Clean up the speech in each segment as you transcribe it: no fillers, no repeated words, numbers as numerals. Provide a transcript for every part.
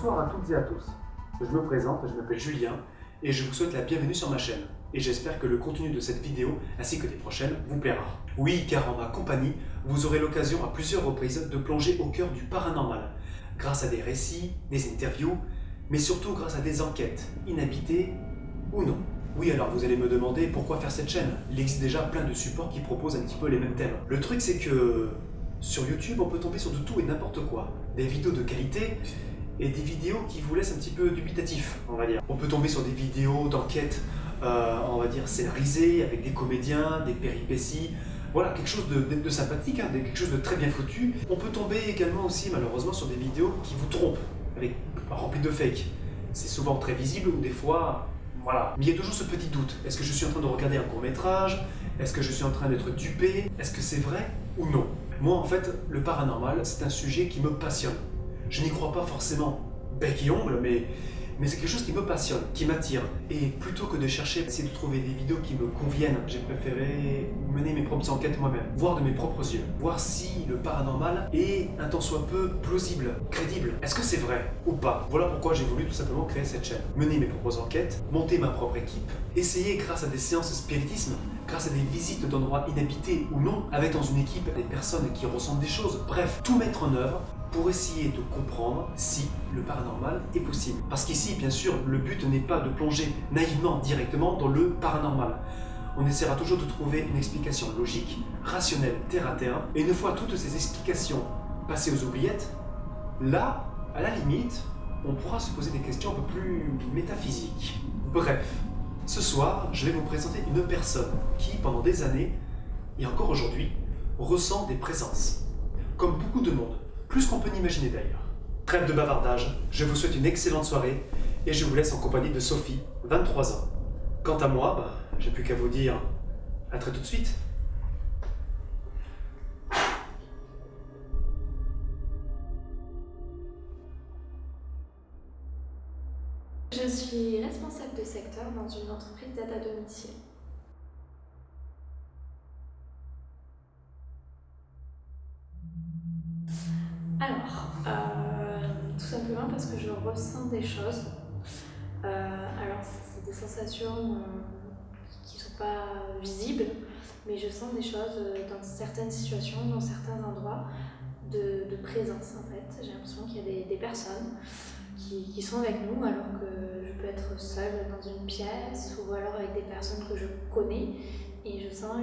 Bonsoir à toutes et à tous. Je me présente, je m'appelle Julien et je vous souhaite la bienvenue sur ma chaîne. Et j'espère que le contenu de cette vidéo ainsi que des prochaines vous plaira. Oui, car en ma compagnie, vous aurez l'occasion à plusieurs reprises de plonger au cœur du paranormal, grâce à des récits, des interviews, mais surtout grâce à des enquêtes, inhabitées ou non. Oui, alors vous allez me demander pourquoi faire cette chaîne. Il existe déjà plein de supports qui proposent un petit peu les mêmes thèmes. Le truc c'est que sur YouTube, on peut tomber sur de tout et n'importe quoi. Des vidéos de qualité et des vidéos qui vous laissent un petit peu dubitatif, on va dire. On peut tomber sur des vidéos d'enquête, on va dire scénarisées, avec des comédiens, des péripéties, voilà, quelque chose de sympathique, hein, quelque chose de très bien foutu. On peut tomber également aussi, malheureusement, sur des vidéos qui vous trompent, remplies de fake. C'est souvent très visible ou des fois, voilà. Mais il y a toujours ce petit doute. Est-ce que je suis en train de regarder un court-métrage? Est-ce que je suis en train d'être dupé? Est-ce que c'est vrai ou non? Moi, en fait, le paranormal, c'est un sujet qui me passionne. Je n'y crois pas forcément bec et ongle, mais c'est quelque chose qui me passionne, qui m'attire. Et plutôt que de chercher à essayer de trouver des vidéos qui me conviennent, j'ai préféré mener mes propres enquêtes moi-même, voir de mes propres yeux, voir si le paranormal est un tant soit peu plausible, crédible. Est-ce que c'est vrai ou pas? Voilà pourquoi j'ai voulu tout simplement créer cette chaîne. Mener mes propres enquêtes, monter ma propre équipe, essayer grâce à des séances de spiritisme, grâce à des visites d'endroits inhabités ou non, avec dans une équipe des personnes qui ressentent des choses. Bref, tout mettre en œuvre pour essayer de comprendre si le paranormal est possible. Parce qu'ici, bien sûr, le but n'est pas de plonger naïvement directement dans le paranormal. On essaiera toujours de trouver une explication logique, rationnelle, terre à terre, et une fois toutes ces explications passées aux oubliettes, là, à la limite, on pourra se poser des questions un peu plus métaphysiques. Bref, ce soir, je vais vous présenter une personne qui, pendant des années, et encore aujourd'hui, ressent des présences. Comme beaucoup de monde. Plus qu'on peut n'imaginer d'ailleurs. Trêve de bavardage, je vous souhaite une excellente soirée et je vous laisse en compagnie de Sophie, 23 ans. Quant à moi, j'ai plus qu'à vous dire à très tout de suite. Je suis responsable de secteur dans une entreprise d'aide à domicile. Alors, tout simplement parce que je ressens des choses. Alors, c'est des sensations qui ne sont pas visibles, mais je sens des choses dans certaines situations, dans certains endroits, de présence en fait. J'ai l'impression qu'il y a des personnes qui sont avec nous alors que je peux être seule dans une pièce ou alors avec des personnes que je connais et je sens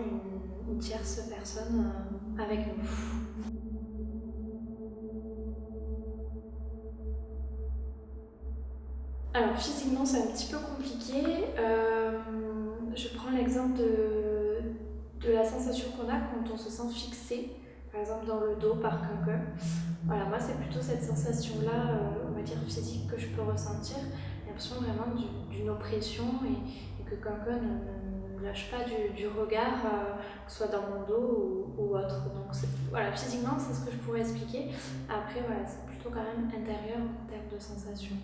une tierce personne avec nous. Alors physiquement c'est un petit peu compliqué. Je prends l'exemple de la sensation qu'on a quand on se sent fixé, par exemple dans le dos par quelqu'un. Voilà, moi c'est plutôt cette sensation-là, on va dire physique, que je peux ressentir. J'ai l'impression vraiment d'une oppression et que quelqu'un ne lâche pas du regard, que ce soit dans mon dos ou autre. Donc voilà, physiquement c'est ce que je pourrais expliquer. Après voilà, c'est plutôt quand même intérieur en termes de sensation.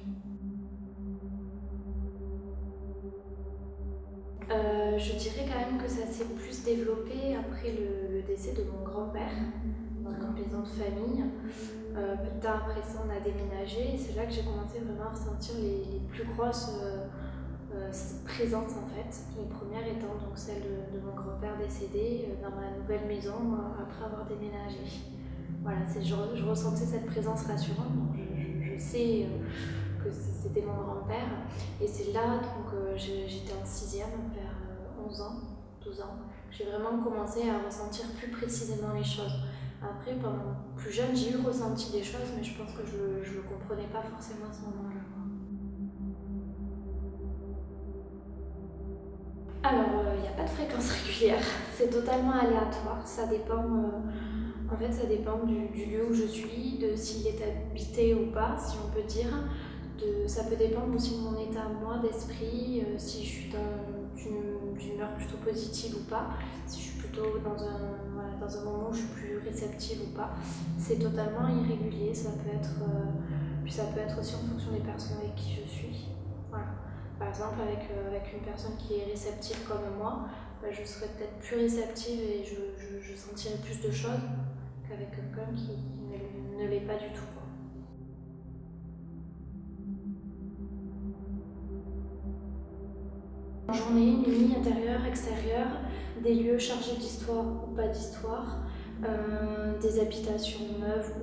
Je dirais quand même que ça s'est plus développé après le décès de mon grand-père dans une maison de famille. Peu de temps après ça, on a déménagé et c'est là que j'ai commencé vraiment à ressentir les plus grosses présences en fait. Les premières étant donc celle de mon grand-père décédé dans ma nouvelle maison après avoir déménagé. Voilà, je ressentais cette présence rassurante, donc je sais que c'était mon grand-père. Et c'est là, donc j'étais en 6e, vers 11 ans, 12 ans, que j'ai vraiment commencé à ressentir plus précisément les choses. Après, pendant plus jeune, j'ai eu ressenti des choses, mais je pense que je ne le comprenais pas forcément à ce moment-là. Alors, il n'y a pas de fréquence régulière, c'est totalement aléatoire, ça dépend, en fait, ça dépend du lieu où je suis, de s'il est habité ou pas, si on peut dire. Ça peut dépendre aussi de mon état moi d'esprit, si je suis dans une humeur plutôt positive ou pas, si je suis plutôt dans un moment où je suis plus réceptive ou pas. C'est totalement irrégulier, puis ça peut être aussi en fonction des personnes avec qui je suis. Voilà. Par exemple, avec une personne qui est réceptive comme moi, je serais peut-être plus réceptive et je sentirais plus de choses qu'avec quelqu'un qui ne l'est pas du tout. Journée, nuit, intérieur, extérieur, des lieux chargés d'histoire ou pas d'histoire, des habitations neuves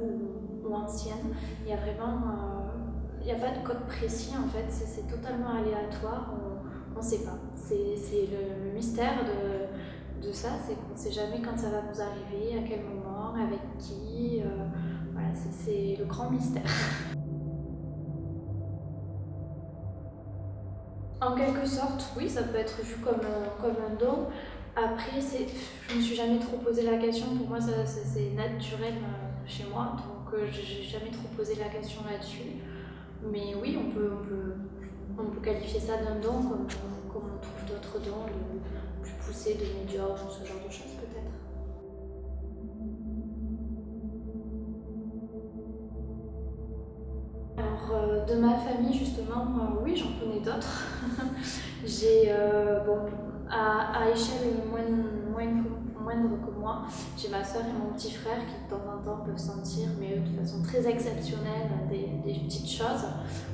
ou anciennes. Il y a vraiment, il n'y a pas de code précis en fait, c'est totalement aléatoire, on ne sait pas. C'est le mystère de ça, c'est qu'on ne sait jamais quand ça va nous arriver, à quel moment, avec qui, voilà, c'est le grand mystère. En quelque sorte, oui, ça peut être vu comme un don. Après, je me suis jamais trop posé la question. Pour moi, c'est naturel chez moi, donc j'ai jamais trop posé la question là-dessus. Mais oui, on peut qualifier ça d'un don, comme on trouve d'autres dons plus poussés, de médium, ce genre de choses peut-être. Alors, de ma famille, justement, oui, j'en connais d'autres. J'ai, à échelle moindre que moi, j'ai ma soeur et mon petit frère qui de temps en temps peuvent sentir, mais eux de façon très exceptionnelle, des petites choses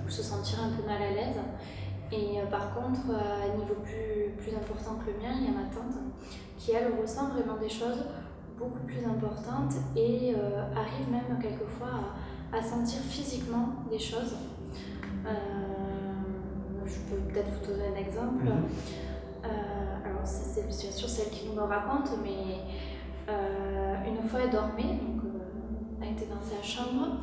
ou se sentir un peu mal à l'aise. Et par contre, à un niveau plus important que le mien, il y a ma tante qui, elle, ressent vraiment des choses beaucoup plus importantes et arrive même quelquefois à sentir physiquement des choses. Je peux peut-être vous donner un exemple. Alors c'est bien sûr celle qui nous le raconte, mais une fois elle dormait, donc elle était dans sa chambre,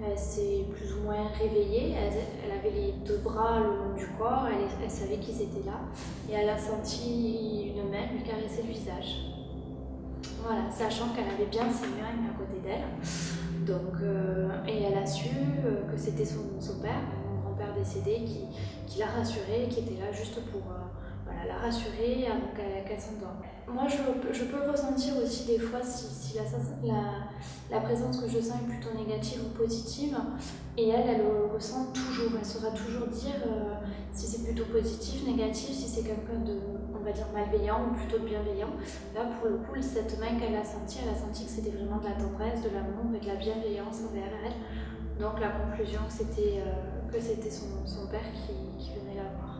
elle s'est plus ou moins réveillée, elle avait les deux bras le long du corps, elle savait qu'ils étaient là, et elle a senti une main lui caresser le visage. Voilà, sachant qu'elle avait bien ses mains à côté d'elle. Donc, et elle a su que c'était son père, mon grand-père décédé, qui l'a rassurée, qui était là juste pour voilà, la rassurer avant qu'elle s'endorme. Moi, je peux le ressentir aussi des fois si la présence que je sens est plutôt négative ou positive. Et elle le ressent toujours. Elle saura toujours dire si c'est plutôt positif, négatif, si c'est quelqu'un de, on va dire, malveillant ou plutôt bienveillant. Là, pour le coup, cette main qu'elle a sentie que c'était vraiment de la tendresse, de l'amour et de la bienveillance envers elle. Donc la conclusion, c'était que c'était son père qui venait la voir.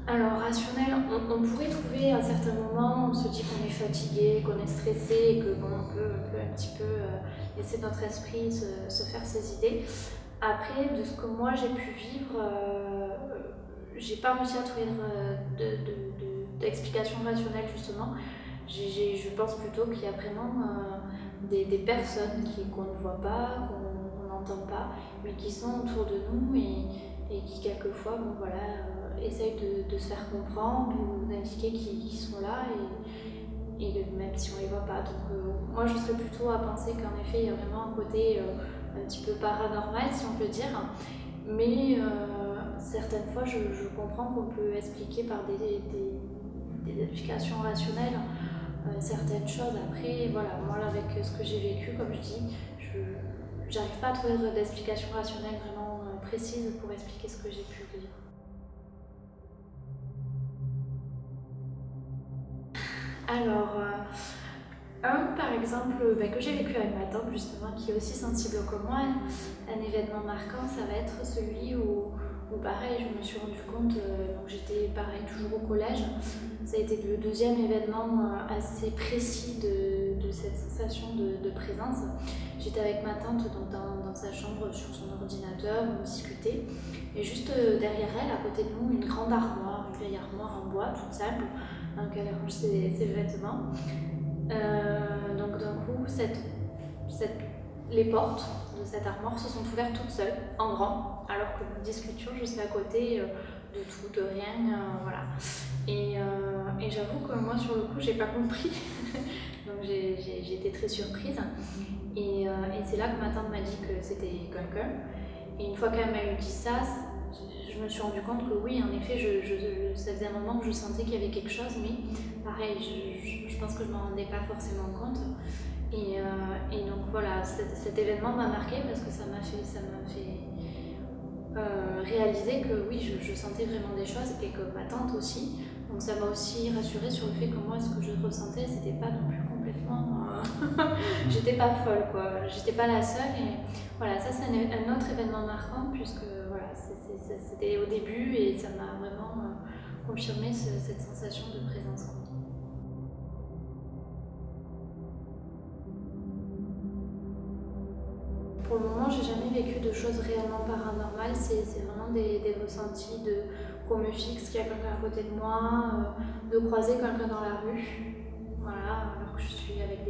Alors rationnel, on pourrait trouver à certains moments, on se dit qu'on est fatigué, qu'on est stressé et que bon, on peut un petit peu laisser notre esprit se faire ses idées. Après, de ce que moi j'ai pu vivre, j'ai pas réussi à trouver d'explication rationnelle justement. Je pense plutôt qu'il y a vraiment des personnes qu'on ne voit pas, qu'on n'entend pas, mais qui sont autour de nous et qui quelquefois bon, voilà, essayent de se faire comprendre ou d'indiquer qu'ils sont là et même si on ne les voit pas. Donc moi je serais plutôt à penser qu'en effet il y a vraiment un côté un petit peu paranormal si on peut dire, mais certaines fois je comprends qu'on peut expliquer par des explications rationnelles certaines choses. Après voilà, moi avec ce que j'ai vécu, comme je dis, j'arrive pas à trouver d'explication rationnelle vraiment précise pour expliquer ce que j'ai pu vivre. Alors, par exemple, que j'ai vécu avec ma tante justement, qui est aussi sensible que moi, un événement marquant, ça va être celui où pareil, je me suis rendu compte, donc j'étais pareil toujours au collège, ça a été le deuxième événement assez précis de cette sensation de présence. J'étais avec ma tante donc dans sa chambre sur son ordinateur, on discutait, et juste derrière elle, à côté de nous, une grande armoire, une vieille armoire en bois, toute simple, dans laquelle elle range ses vêtements. Donc d'un coup, les portes de cette armoire se sont ouvertes toutes seules, en grand, alors que nous discutions juste à côté de tout, de rien, voilà. Et j'avoue que moi, sur le coup, j'ai pas compris, donc j'ai été très surprise. Et c'est là que ma tante m'a dit que c'était quelqu'un. Et une fois qu'elle m'a dit ça, je me suis rendu compte que oui, en effet, ça faisait un moment que je sentais qu'il y avait quelque chose, mais pareil, je pense que je ne m'en rendais pas forcément compte. Et donc voilà, cet événement m'a marqué parce que ça m'a fait réaliser que oui, je sentais vraiment des choses et que ma tante aussi. Donc ça m'a aussi rassurée sur le fait que moi, ce que je ressentais, c'était pas non plus compliqué. complètement. J'étais pas folle, quoi. J'étais pas la seule. Et voilà, ça, c'est un autre événement marquant, puisque voilà, c'était au début et ça m'a vraiment confirmé cette sensation de présence, quoi. Pour le moment, j'ai jamais vécu de choses réellement paranormales. C'est vraiment des ressentis qu'on me fixe, qu'il y a quelqu'un à côté de moi, de croiser quelqu'un dans la rue, voilà, alors que je suis avec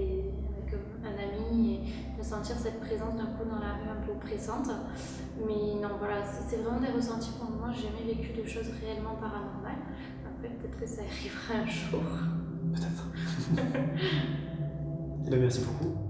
un ami et de sentir cette présence d'un coup dans la rue un peu oppressante. Mais non, voilà, c'est vraiment des ressentis. Pour le moment, j'ai jamais vécu de choses réellement paranormales. Après, peut-être que ça arrivera un jour. Peut-être. Eh bien, merci beaucoup.